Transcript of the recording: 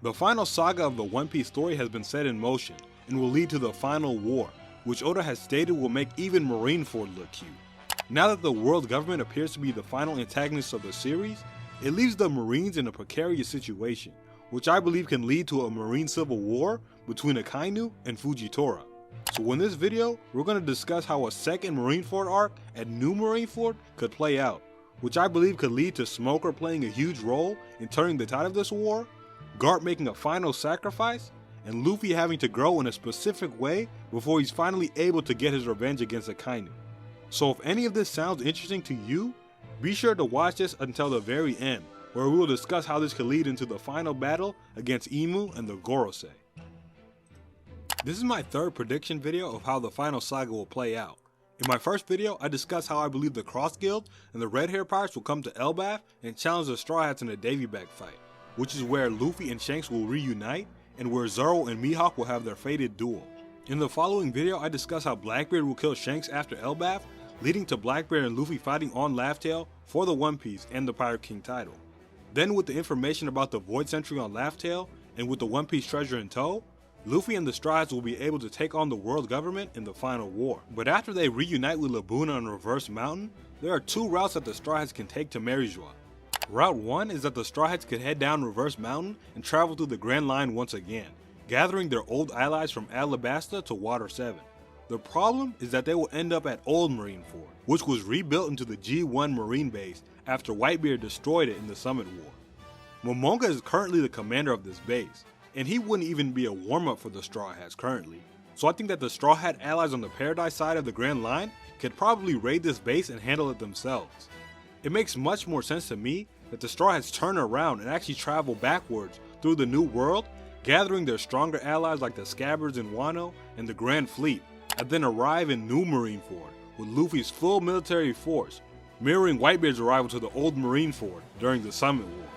The final saga of the One Piece story has been set in motion and will lead to the final war, which Oda has stated will make even Marineford look cute. Now that the world government appears to be the final antagonist of the series, it leaves the Marines in a precarious situation, which I believe can lead to a Marine civil war between Akainu and Fujitora. So in this video, we're going to discuss how a second Marineford arc at New Marineford could play out, which I believe could lead to Smoker playing a huge role in turning the tide of this war, Garp making a final sacrifice, and Luffy having to grow in a specific way before he's finally able to get his revenge against Akainu. So if any of this sounds interesting to you, be sure to watch this until the very end, where we will discuss how this could lead into the final battle against Imu and the Gorosei. This is my third prediction video of how the final saga will play out. In my first video, I discussed how I believe the Cross Guild and the Red Hair Pirates will come to Elbaf and challenge the Straw Hats in a Davy Bag fight, which is where Luffy and Shanks will reunite and where Zoro and Mihawk will have their fated duel. In the following video, I discuss how Blackbeard will kill Shanks after Elbaf, leading to Blackbeard and Luffy fighting on Laugh Tale for the One Piece and the Pirate King title. Then with the information about the Void Sentry on Laugh Tale and with the One Piece treasure in tow, Luffy and the Straw Hats will be able to take on the world government in the final war. But after they reunite with Labuna on Reverse Mountain, there are two routes that the Straw Hats can take to Maryjois. Route 1 is that the Straw Hats could head down Reverse Mountain and travel through the Grand Line once again, gathering their old allies from Alabasta to Water 7. The problem is that they will end up at Old Marineford, which was rebuilt into the G1 Marine base after Whitebeard destroyed it in the Summit War. Momonga is currently the commander of this base, and he wouldn't even be a warm-up for the Straw Hats currently, so I think that the Straw Hat allies on the Paradise side of the Grand Line could probably raid this base and handle it themselves. It makes much more sense to me that the Straw Hats turn around and actually travel backwards through the New World, gathering their stronger allies like the Scabbards in Wano and the Grand Fleet, and then arrive in New Marineford with Luffy's full military force, mirroring Whitebeard's arrival to the Old Marineford during the Summit War.